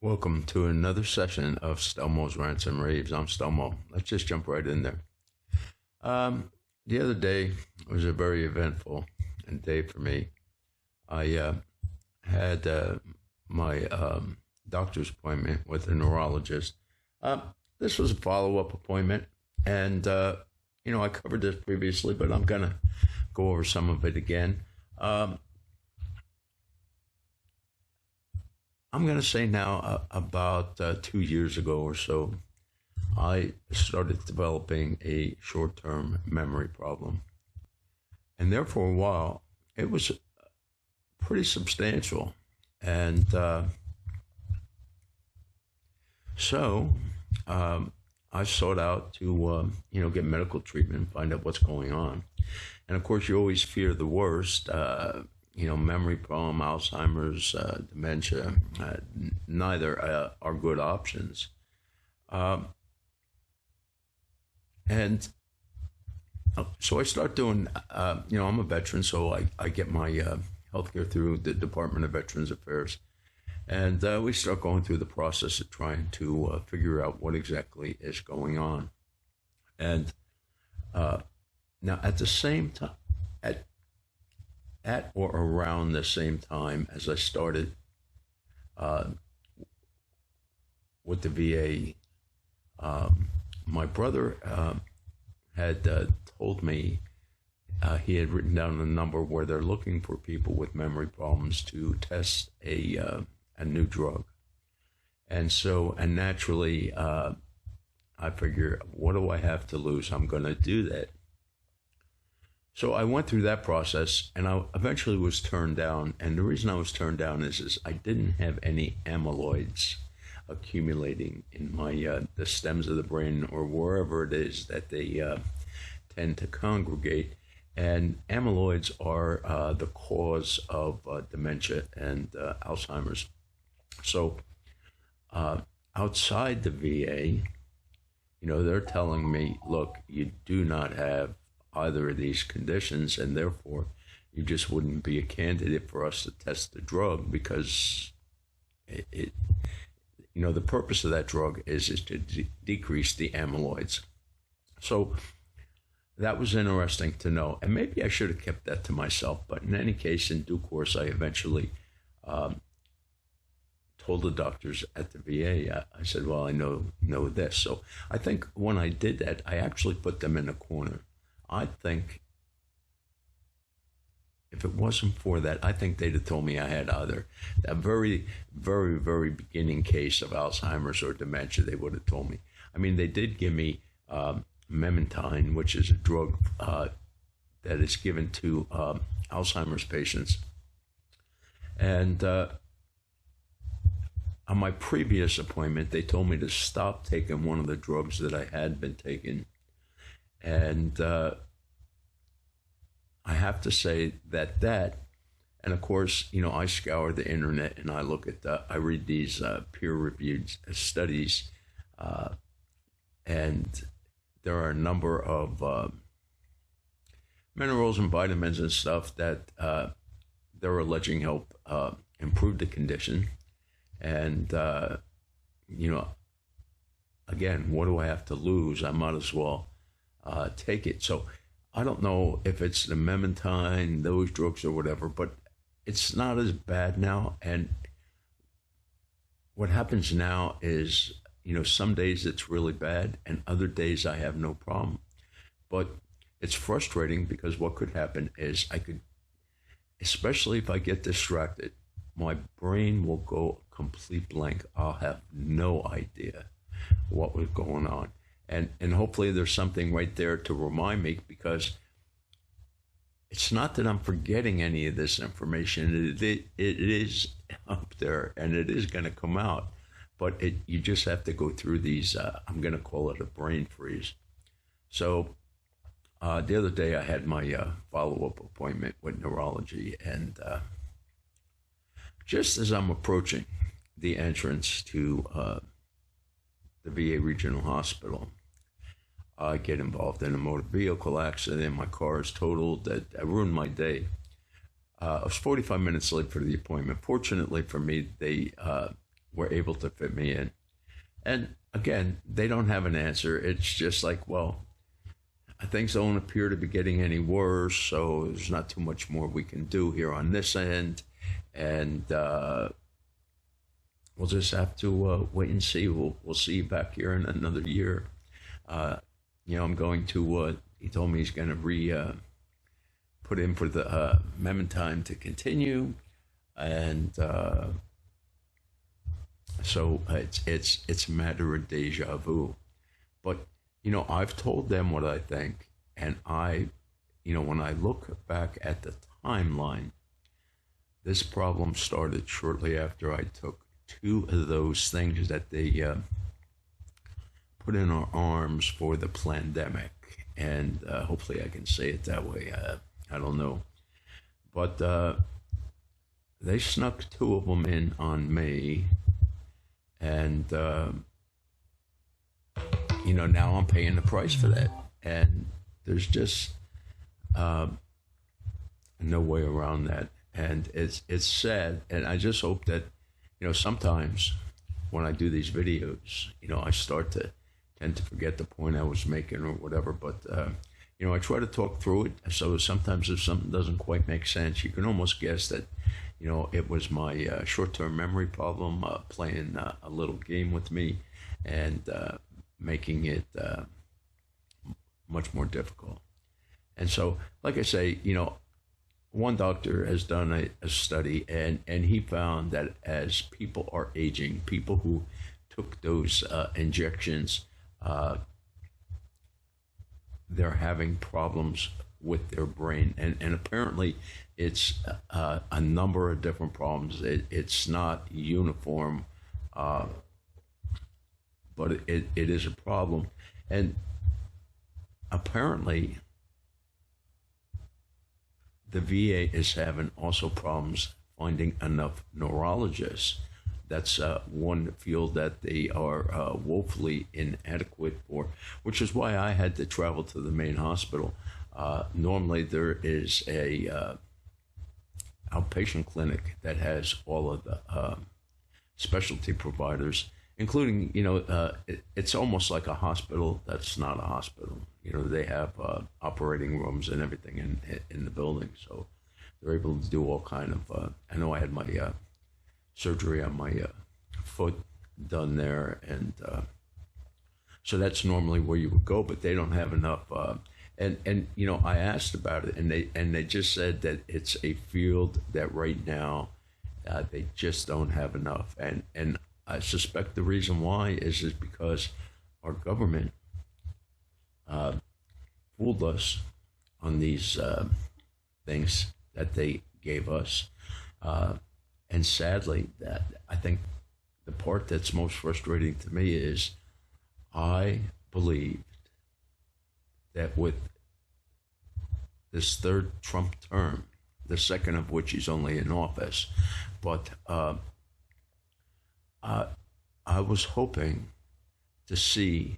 Welcome to another session of Stelmo's Rants and Raves. I'm Stelmo. Let's just jump right in there. The other day was a very eventful day for me. I had my doctor's appointment with a neurologist. This was a follow-up appointment, and I covered this previously, but I'm gonna go over some of it again. I'm going to say now, about 2 years ago or so, I started developing a short-term memory problem. And there for a while, it was pretty substantial. And so I sought out to, get medical treatment, find out what's going on. And of course, you always fear the worst. Memory problem, Alzheimer's, dementia, neither are good options. And so I start doing, I'm a veteran, so I get my healthcare through the Department of Veterans Affairs. And we start going through the process of trying to figure out what exactly is going on. And now at the same time, at or around the same time as I started with the VA, my brother had told me he had written down a number where they're looking for people with memory problems to test a new drug. And naturally, I figure, what do I have to lose? I'm going to do that. So I went through that process, and I eventually was turned down. And the reason I was turned down is I didn't have any amyloids accumulating in my the stems of the brain or wherever it is that they tend to congregate. And amyloids are the cause of dementia and Alzheimer's. So outside the VA, they're telling me, look, you do not have either of these conditions, and therefore you just wouldn't be a candidate for us to test the drug, because the purpose of that drug is to decrease the amyloids. So that was interesting to know, and maybe I should have kept that to myself, but in any case, in due course, I eventually told the doctors at the VA. I said, well, I know this. So I think when I did that, I actually put them in a corner. I think if it wasn't for that, I think they'd have told me I had either a very, very, very beginning case of Alzheimer's or dementia. They would have told me. I mean, they did give me memantine, which is a drug that is given to Alzheimer's patients. And on my previous appointment, they told me to stop taking one of the drugs that I had been taking. And I have to say that, and of course, I scour the internet and I look at, I read these peer-reviewed studies, and there are a number of minerals and vitamins and stuff that they're alleging help improve the condition. And, again, what do I have to lose? I might as well take it. So I don't know if it's the memantine, those drugs or whatever, but it's not as bad now. And what happens now is, some days it's really bad and other days I have no problem. But it's frustrating because what could happen is especially if I get distracted, my brain will go complete blank. I'll have no idea what was going on. And hopefully there's something right there to remind me, because it's not that I'm forgetting any of this information. It is up there and it is going to come out. But you just have to go through these, I'm going to call it a brain freeze. So the other day I had my follow-up appointment with neurology. And just as I'm approaching the entrance to the VA Regional Hospital, I get involved in a motor vehicle accident. My car is totaled. That ruined my day. I was 45 minutes late for the appointment. Fortunately for me, they were able to fit me in. And again, they don't have an answer. It's just like, well, things don't appear to be getting any worse, so there's not too much more we can do here on this end. And we'll just have to wait and see. We'll see you back here in another year. I'm going to, he told me he's going to put in for the Memantine to continue. And so it's a matter of deja vu. But, I've told them what I think. And when I look back at the timeline, this problem started shortly after I took 2 of those things that they put in our arms for the pandemic. And hopefully I can say it that way. I don't know. But they snuck 2 of them in on me. And, now I'm paying the price for that. And there's just no way around that. And it's sad. And I just hope that, sometimes when I do these videos, I tend to forget the point I was making or whatever. But, I try to talk through it. So sometimes if something doesn't quite make sense, you can almost guess that, it was my short-term memory problem playing a little game with me and making it much more difficult. And so, like I say, one doctor has done a study, and he found that as people are aging, people who took those injections, they're having problems with their brain. And apparently it's a number of different problems. It's not uniform, but it is a problem. And apparently the VA is having also problems finding enough neurologists. That's one field that they are woefully inadequate for, which is why I had to travel to the main hospital. Normally there is a outpatient clinic that has all of the specialty providers, including, it's almost like a hospital that's not a hospital. They have operating rooms and everything in the building, so they're able to do all kind of. I know I had my surgery on my foot done there, and so that's normally where you would go, but they don't have enough. And I asked about it, and they just said that it's a field that right now they just don't have enough, and I suspect the reason why is because our government fooled us on these things that they gave us. And sadly, that I think the part that's most frustrating to me is I believed that with this 3rd Trump term, the 2nd of which he's only in office, but I was hoping to see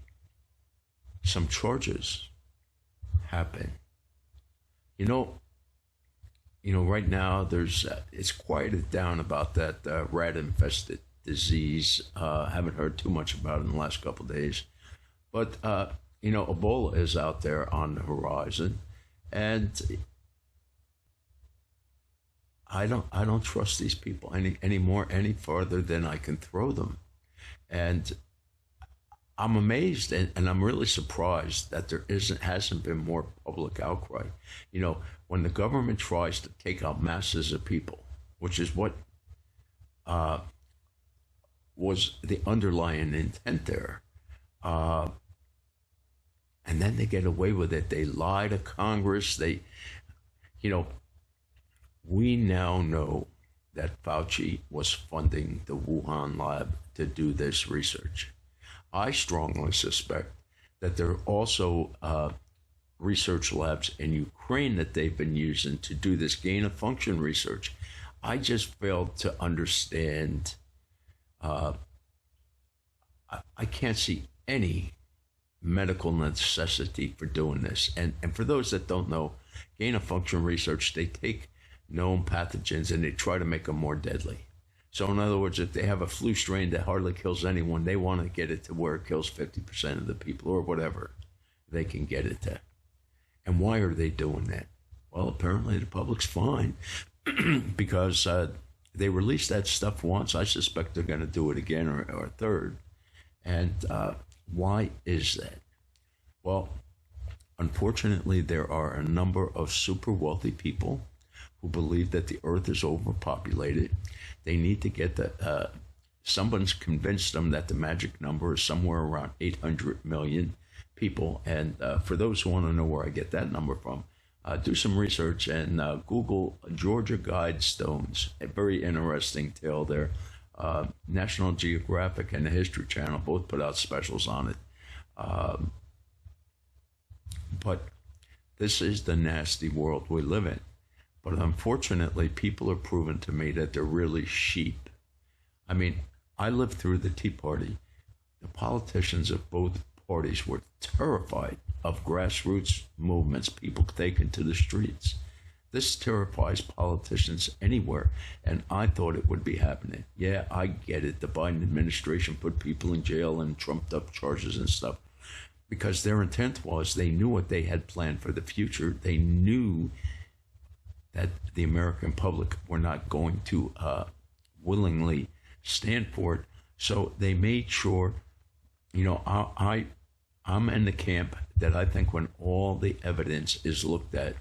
some charges happen. Right now it's quieted down about that rat-infested disease. Haven't heard too much about it in the last couple of days, but Ebola is out there on the horizon, and I don't trust these people any farther than I can throw them, and I'm amazed and I'm really surprised that there hasn't been more public outcry. When the government tries to take out masses of people, which is what was the underlying intent there, and then they get away with it. They lie to Congress. We now know that Fauci was funding the Wuhan lab to do this research. I strongly suspect that there are also research labs in Ukraine that they've been using to do this gain of function research. I just failed to understand. I can't see any medical necessity for doing this. And for those that don't know, gain of function research, they take known pathogens and they try to make them more deadly. So in other words, if they have a flu strain that hardly kills anyone, they want to get it to where it kills 50% of the people or whatever they can get it to. And why are they doing that? Well, apparently the public's fine because they released that stuff once. I suspect they're going to do it again or a third. And why is that? Well, unfortunately, there are a number of super wealthy people who believe that the earth is overpopulated. They need to get the, someone's convinced them that the magic number is somewhere around 800 million people. And for those who want to know where I get that number from, do some research and Google Georgia Guidestones. A very interesting tale there. National Geographic and the History Channel both put out specials on it. But this is the nasty world we live in. But unfortunately, people are proven to me that they're really sheep. I mean, I lived through the Tea Party. The politicians of both parties were terrified of grassroots movements, people taken to the streets. This terrifies politicians anywhere, and I thought it would be happening. Yeah, I get it. The Biden administration put people in jail and trumped up charges and stuff because their intent was they knew what they had planned for the future. They knew that the American public were not going to willingly stand for it. So they made sure, you know, I'm in the camp that I think when all the evidence is looked at,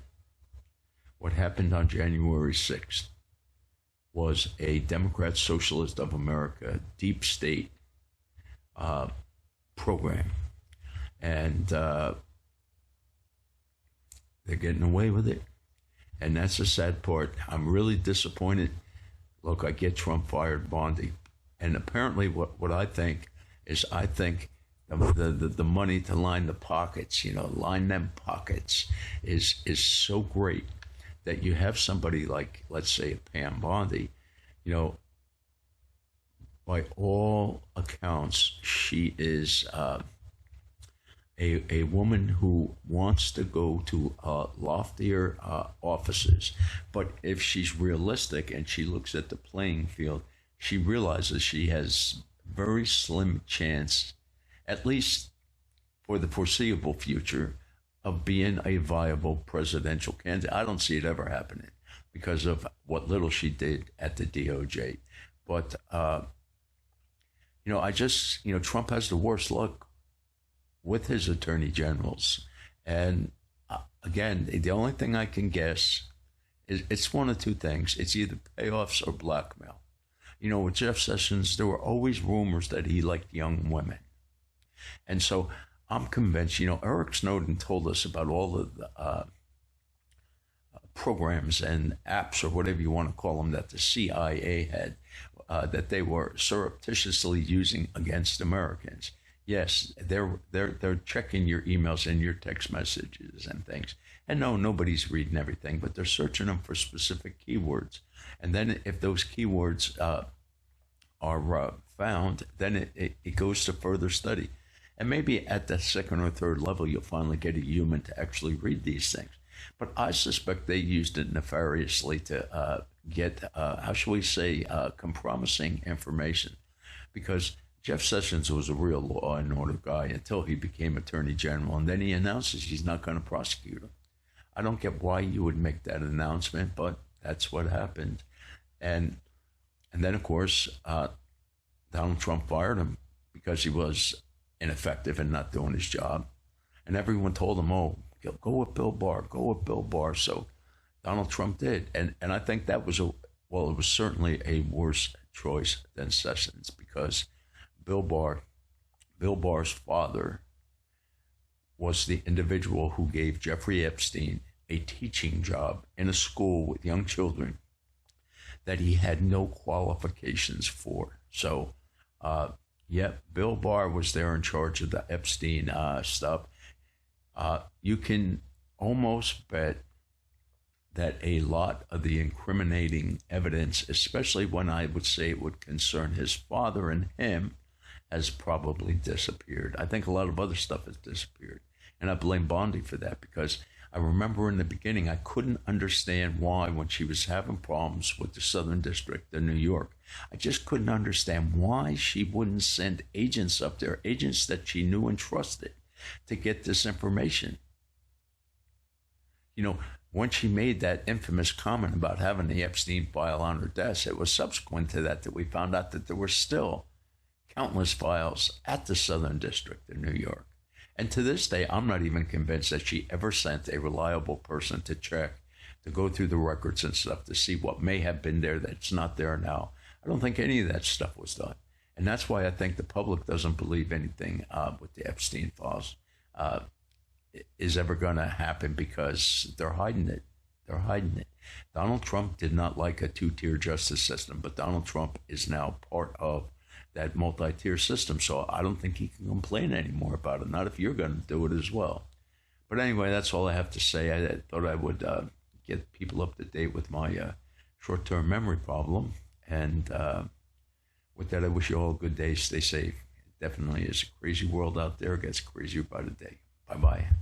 what happened on January 6th was a Democrat Socialist of America deep state program. And they're getting away with it. And that's the sad part. I'm really disappointed. Look, I get Trump fired Bondi. And apparently what I think is I think the money to line the pockets, you know, line them pockets is so great that you have somebody like, let's say, Pam Bondi, you know, by all accounts, she is a woman who wants to go to loftier offices. But if she's realistic and she looks at the playing field, she realizes she has very slim chance, at least for the foreseeable future, of being a viable presidential candidate. I don't see it ever happening because of what little she did at the DOJ. But, you know, Trump has the worst luck with his attorney generals. And again, the only thing I can guess is it's one of two things. It's either payoffs or blackmail. You know, with Jeff Sessions, there were always rumors that he liked young women. And so I'm convinced, you know, Eric Snowden told us about all of the programs and apps or whatever you want to call them that the CIA had, that they were surreptitiously using against Americans. Yes, they're checking your emails and your text messages and things. And no, nobody's reading everything, but they're searching them for specific keywords. And then if those keywords are found, then it goes to further study. And maybe at the second or third level, you'll finally get a human to actually read these things. But I suspect they used it nefariously to get, how shall we say, compromising information. Because Jeff Sessions was a real law and order guy until he became attorney general. And then he announces he's not going to prosecute him. I don't get why you would make that announcement, but that's what happened. And then, of course, Donald Trump fired him because he was ineffective and not doing his job. And everyone told him, oh, go with Bill Barr, go with Bill Barr. So Donald Trump did. And I think that was it was certainly a worse choice than Sessions because Bill Barr's father was the individual who gave Jeffrey Epstein a teaching job in a school with young children that he had no qualifications for. So, Bill Barr was there in charge of the Epstein stuff. You can almost bet that a lot of the incriminating evidence, especially when I would say it would concern his father and him, has probably disappeared. I think a lot of other stuff has disappeared. And I blame Bondi for that because I remember in the beginning, I couldn't understand why, when she was having problems with the Southern District of New York, I just couldn't understand why she wouldn't send agents up there, agents that she knew and trusted, to get this information. You know, when she made that infamous comment about having the Epstein file on her desk, it was subsequent to that we found out that there were still countless files at the Southern District of New York. And to this day, I'm not even convinced that she ever sent a reliable person to check, to go through the records and stuff to see what may have been there that's not there now. I don't think any of that stuff was done. And that's why I think the public doesn't believe anything with the Epstein files is ever going to happen, because they're hiding it. They're hiding it. Donald Trump did not like a two-tier justice system, but Donald Trump is now part of that multi-tier system. So I don't think he can complain anymore about it. Not if you're going to do it as well. But anyway, that's all I have to say. I thought I would get people up to date with my short-term memory problem. And with that, I wish you all a good day. Stay safe. It definitely is a crazy world out there. It gets crazier by the day. Bye-bye.